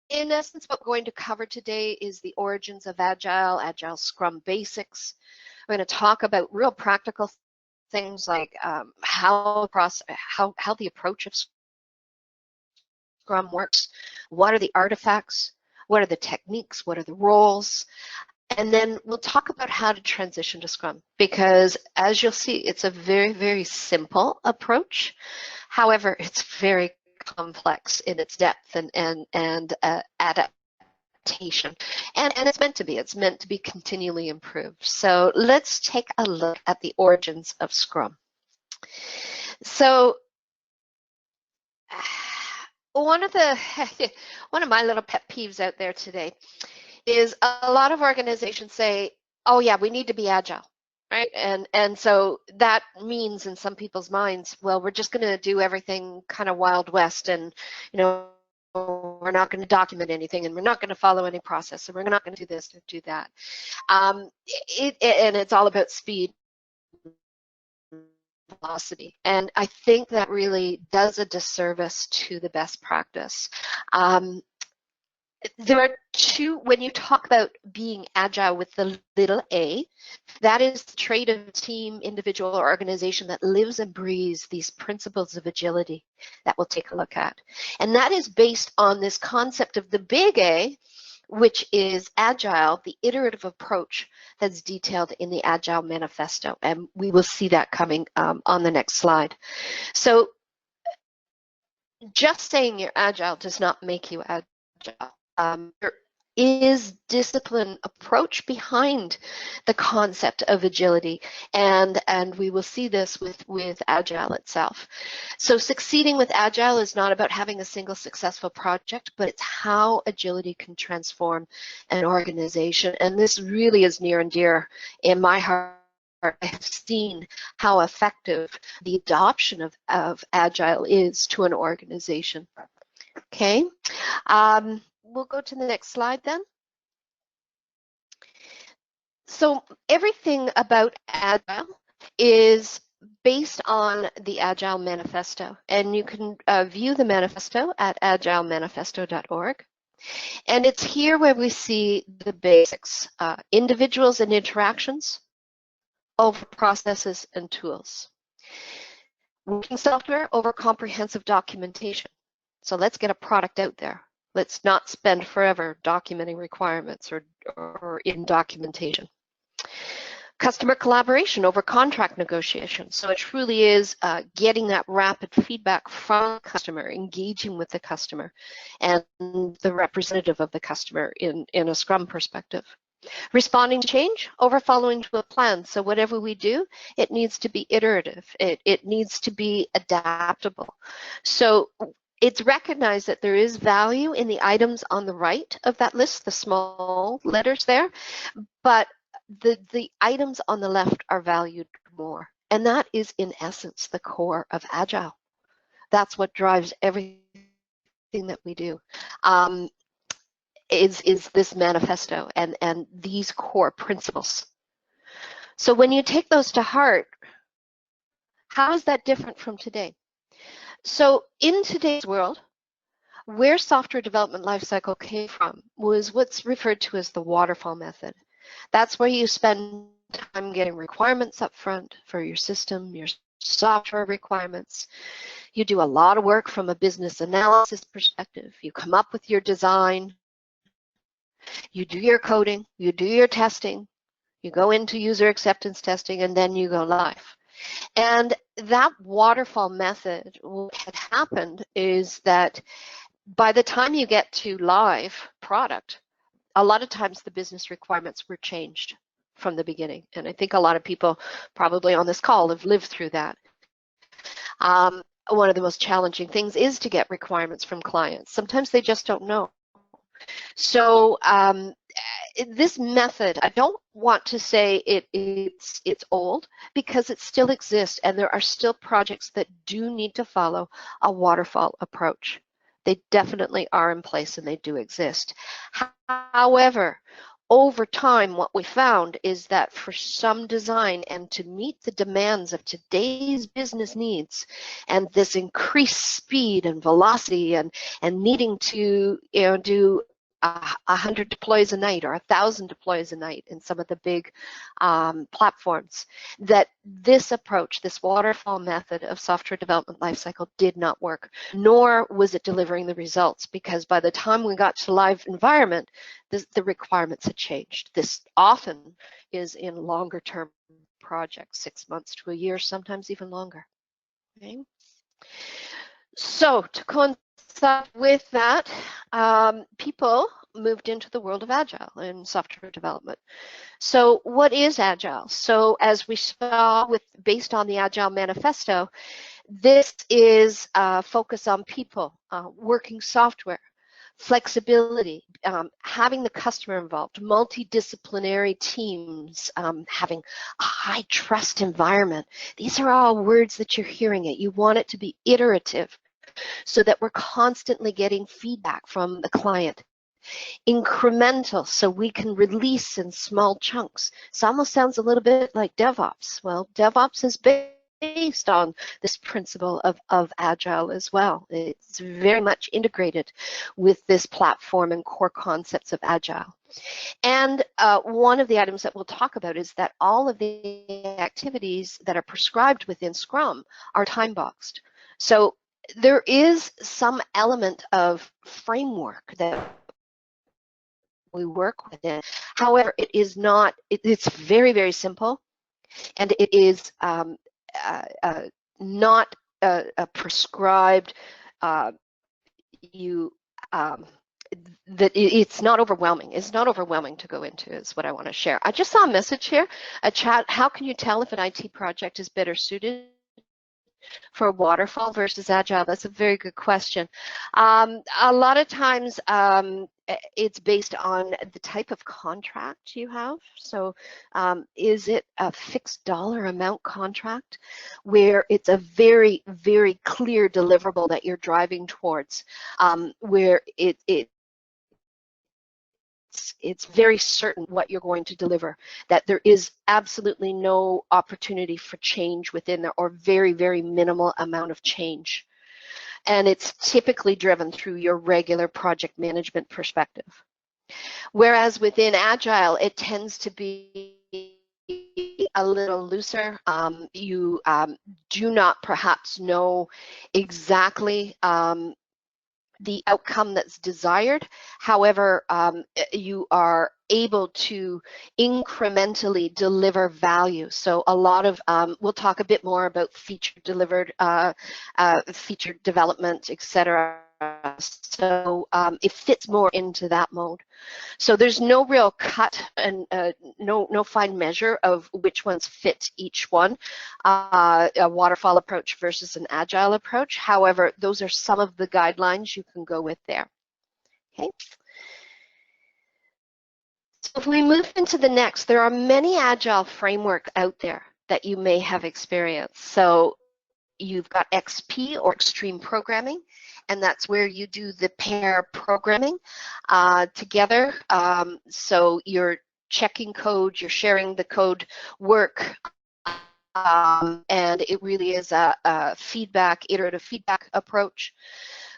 in essence, what we're going to cover today is the origins of Agile, Agile Scrum basics. We're going to talk about real practical things like how the approach of Scrum works, what are the artifacts, what are the techniques, what are the roles, and then we'll talk about how to transition to Scrum, because as you'll see, it's a very, very simple approach. However, it's very complex in its depth and adaptation. And it's meant to be. It's meant to be continually improved. So let's take a look at the origins of Scrum. So one of my little pet peeves out there today is a lot of organizations say, oh yeah, we need to be agile, right? And so that means in some people's minds, well, we're just going to do everything kind of Wild West, and we're not going to document anything, and we're not going to follow any process, and we're not going to do this or do that. And it's all about speed, velocity, and I think that really does a disservice to the best practice. There are two, when you talk about being agile with the little a, that is the trait of a team, individual, or organization that lives and breathes these principles of agility that we'll take a look at. And that is based on this concept of the big A, which is agile, the iterative approach that's detailed in the Agile Manifesto. And we will see that coming on the next slide. So just saying you're agile does not make you agile. There is discipline approach behind the concept of agility, and we will see this with Agile itself. So succeeding with Agile is not about having a single successful project, but it's how agility can transform an organization, and this really is near and dear in my heart. I have seen how effective the adoption of Agile is to an organization. Okay. We'll go to the next slide then. So everything about Agile is based on the Agile Manifesto, and you can view the manifesto at agilemanifesto.org. And it's here where we see the basics, individuals and interactions over processes and tools. Working software over comprehensive documentation. So let's get a product out there. Let's not spend forever documenting requirements or in documentation. Customer collaboration over contract negotiation. So it truly is getting that rapid feedback from the customer, engaging with the customer and the representative of the customer in a Scrum perspective. Responding to change over following to a plan. So whatever we do, it needs to be iterative. It needs to be adaptable. So it's recognized that there is value in the items on the right of that list, the small letters there, but the items on the left are valued more. And that is, in essence, the core of Agile. That's what drives everything that we do, is this manifesto and these core principles. So when you take those to heart, how is that different from today? So in today's world, where software development lifecycle came from was what's referred to as the Waterfall Method. That's where you spend time getting requirements up front for your system, your software requirements. You do a lot of work from a business analysis perspective. You come up with your design. You do your coding. You do your testing. You go into user acceptance testing, and then you go live. And that waterfall method, what had happened is that by the time you get to live product, a lot of times the business requirements were changed from the beginning. And I think a lot of people probably on this call have lived through that. One of the most challenging things is to get requirements from clients. Sometimes they just don't know. So this method, I don't want to say it's old, because it still exists, and there are still projects that do need to follow a waterfall approach. They definitely are in place and they do exist. However, over time, what we found is that for some design and to meet the demands of today's business needs and this increased speed and velocity and needing to do 100 deploys a night or 1,000 deploys a night in some of the big platforms, that this approach, this waterfall method of software development lifecycle did not work, nor was it delivering the results, because by the time we got to live environment, the requirements had changed. This often is in longer term projects, 6 months to a year, sometimes even longer. Okay? So to coincide with that, people moved into the world of Agile and software development. So what is Agile? So as we saw based on the Agile Manifesto, this is focus on people, working software, flexibility, having the customer involved, multidisciplinary teams, having a high trust environment. These are all words that you're hearing it. You want it to be iterative so that we're constantly getting feedback from the client. Incremental, so we can release in small chunks. This almost sounds a little bit like DevOps. Well, DevOps is based on this principle of Agile as well. It's very much integrated with this platform and core concepts of Agile. And one of the items that we'll talk about is that all of the activities that are prescribed within Scrum are time-boxed. So there is some element of framework that we work within. However, it is not, it's very, very simple, and it is not prescribed, that it's not overwhelming. It's not overwhelming to go into, is what I want to share. I just saw a message here, a chat. How can you tell if an IT project is better suited for waterfall versus agile? That's a very good question. A lot of times it's based on the type of contract you have. So is it a fixed dollar amount contract where it's a very, very clear deliverable that you're driving towards, where it's very certain what you're going to deliver, that there is absolutely no opportunity for change within there, or very, very minimal amount of change. And it's typically driven through your regular project management perspective. Whereas within Agile, it tends to be a little looser. You do not perhaps know exactly the outcome that's desired. However, you are able to incrementally deliver value. So a lot of, we'll talk a bit more about feature delivered, feature development, etc. So it fits more into that mode. So there's no real cut and no fine measure of which ones fit each one, a waterfall approach versus an agile approach. However, those are some of the guidelines you can go with there. Okay. So if we move into the next, there are many agile frameworks out there that you may have experienced. So you've got XP, or extreme programming, and that's where you do the pair programming together. So you're checking code, you're sharing the code work, and it really is a iterative feedback approach.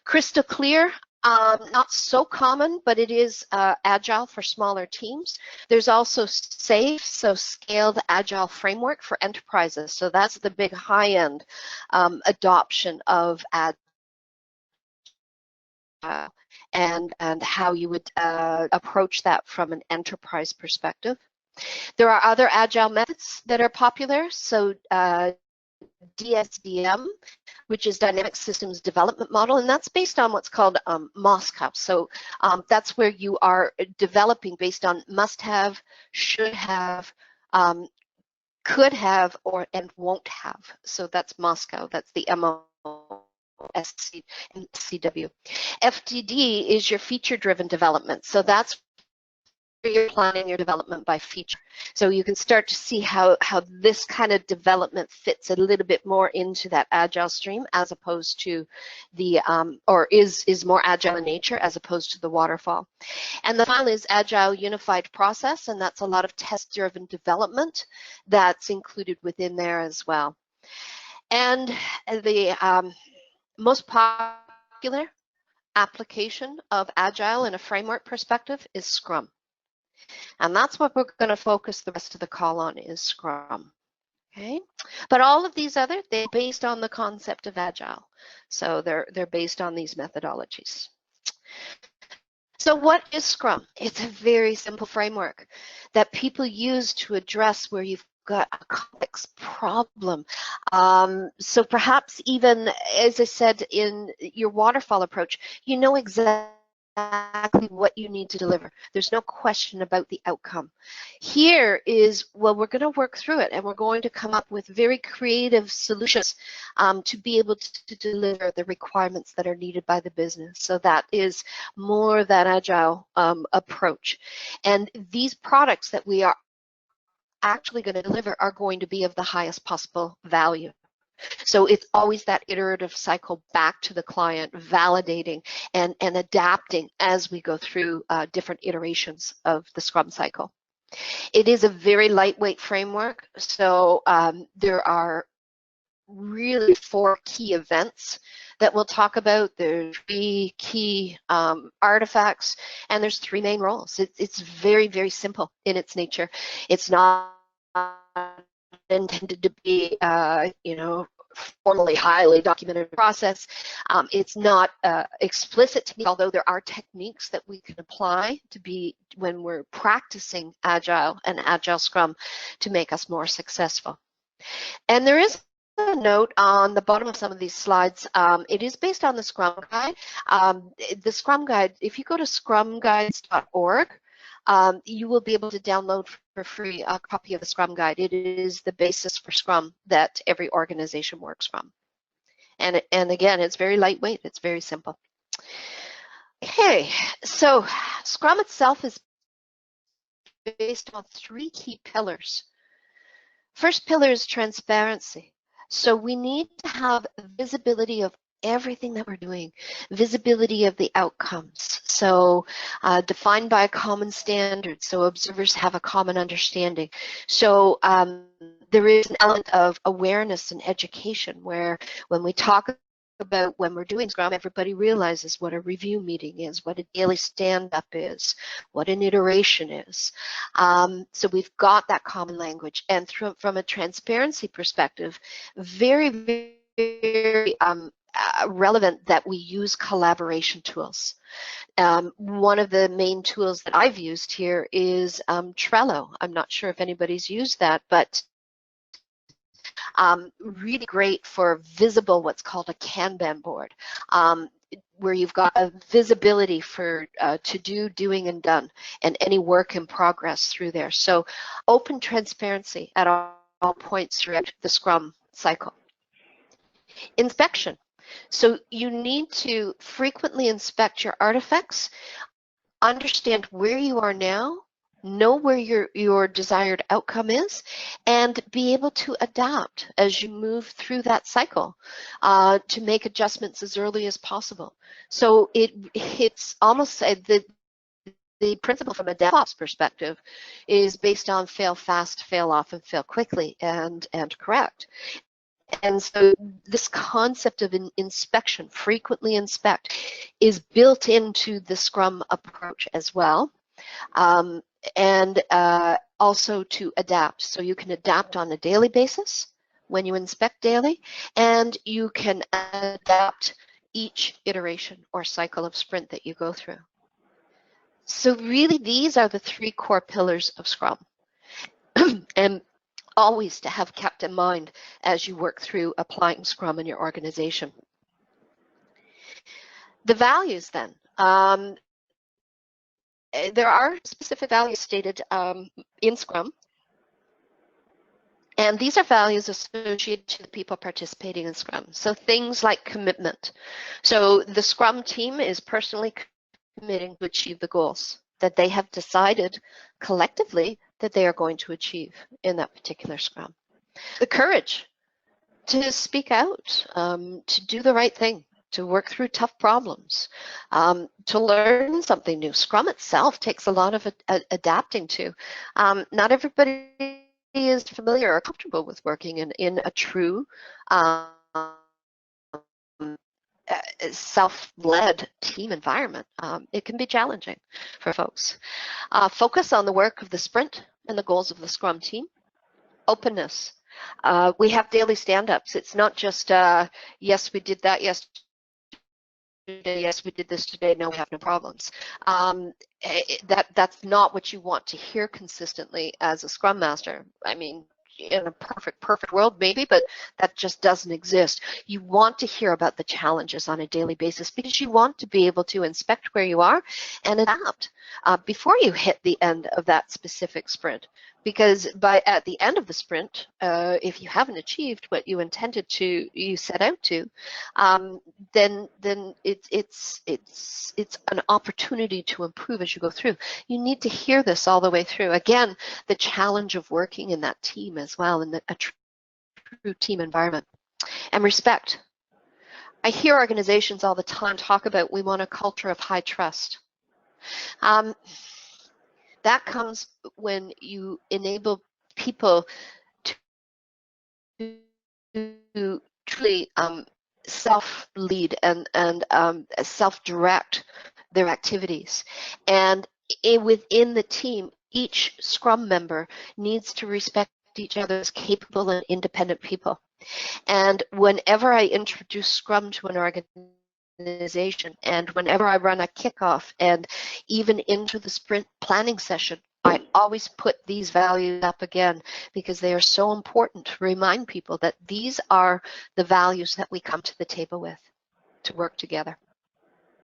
Crystal clear, not so common, but it is agile for smaller teams. There's also SAFe, so Scaled Agile Framework for enterprises. So that's the big high-end adoption of Agile and how you would approach that from an enterprise perspective. There are other Agile methods that are popular. So DSDM, which is Dynamic Systems Development Model, and that's based on what's called Moscow. So that's where you are developing based on must-have, should have, could have, and won't have. So that's Moscow. That's the MOSCW. FDD is your feature-driven development. So that's you're planning your development by feature. So you can start to see how this kind of development fits a little bit more into that agile stream as opposed to the, or is more agile in nature as opposed to the waterfall. And the final is agile unified process, and that's a lot of test-driven development that's included within there as well. And the most popular application of agile in a framework perspective is Scrum. And that's what we're going to focus the rest of the call on, is Scrum. Okay, but all of these other, they're based on the concept of agile. So they're based on these methodologies. So what is Scrum? It's a very simple framework that people use to address where you've got a complex problem. So perhaps even, as I said, in your waterfall approach, you know exactly what you need to deliver. There's no question about the outcome. Here is, well, we're going to work through it and we're going to come up with very creative solutions to be able to deliver the requirements that are needed by the business. So that is more that agile approach. And these products that we are actually going to deliver are going to be of the highest possible value. So it's always that iterative cycle back to the client, validating and adapting as we go through different iterations of the Scrum cycle. It is a very lightweight framework, so there are really 4 key events that we'll talk about. There's 3 key artifacts, and there's 3 main roles. It's very, very simple in its nature. It's not intended to be, you know, formally highly documented process. It's not explicit to me, although there are techniques that we can apply to be when we're practicing Agile and Agile Scrum to make us more successful. And there is a note on the bottom of some of these slides. It is based on the Scrum Guide. The Scrum Guide, if you go to scrumguides.org, you will be able to download for free a copy of the Scrum Guide. It is the basis for Scrum that every organization works from. And again, it's very lightweight. It's very simple. Okay, so Scrum itself is based on 3 key pillars. First pillar is transparency. So we need to have visibility of everything that we're doing, visibility of the outcomes. So defined by a common standard, so observers have a common understanding. So there is an element of awareness and education where when we talk about when we're doing Scrum, everybody realizes what a review meeting is, what a daily stand-up is, what an iteration is. So we've got that common language. And from a transparency perspective, very, very relevant that we use collaboration tools. One of the main tools that I've used here is Trello. I'm not sure if anybody's used that, but really great for visible, what's called a Kanban board, where you've got a visibility for to do, doing, and done, and any work in progress through there. So open transparency at all points throughout the Scrum cycle. Inspection. So you need to frequently inspect your artifacts, understand where you are now, know where your desired outcome is, and be able to adapt as you move through that cycle to make adjustments as early as possible. So it's almost the principle from a DevOps perspective is based on fail fast, fail often, fail quickly, and correct. And so this concept of an inspection, frequently inspect, is built into the Scrum approach as well. And also to adapt. So you can adapt on a daily basis when you inspect daily, and you can adapt each iteration or cycle of sprint that you go through. So really, these are the 3 core pillars of Scrum. And always to have kept in mind as you work through applying Scrum in your organization. The values then. There are specific values stated in Scrum, and these are values associated to the people participating in Scrum. So things like commitment. So the Scrum team is personally committing to achieve the goals. that they have decided collectively that they are going to achieve in that particular Scrum. The courage to speak out, to do the right thing, to work through tough problems, to learn something new. Scrum itself takes a lot of adapting to. Not everybody is familiar or comfortable with working in a true self-led team environment. It can be challenging for folks. Focus on the work of the sprint and the goals of the Scrum team. Openness. We have daily stand-ups. It's not just, yes, we did that yesterday, yes, we did this today, no, we have no problems. That's not what you want to hear consistently as a Scrum Master. I mean, in a perfect world, maybe, but that just doesn't exist. You want to hear about the challenges on a daily basis because you want to be able to inspect where you are and adapt before you hit the end of that specific sprint. Because at the end of the sprint, if you haven't achieved what you intended to, you set out to, then it's an opportunity to improve as you go through. You need to hear this all the way through. Again, the challenge of working in that team as well, in a true team environment. And respect. I hear organizations all the time talk about we want a culture of high trust. That comes when you enable people to truly self-lead and self-direct their activities. And within the team, each Scrum member needs to respect each other as capable and independent people. And whenever I introduce Scrum to an organization, and whenever I run a kickoff, and even into the sprint planning session, I always put these values up again because they are so important to remind people that these are the values that we come to the table with to work together.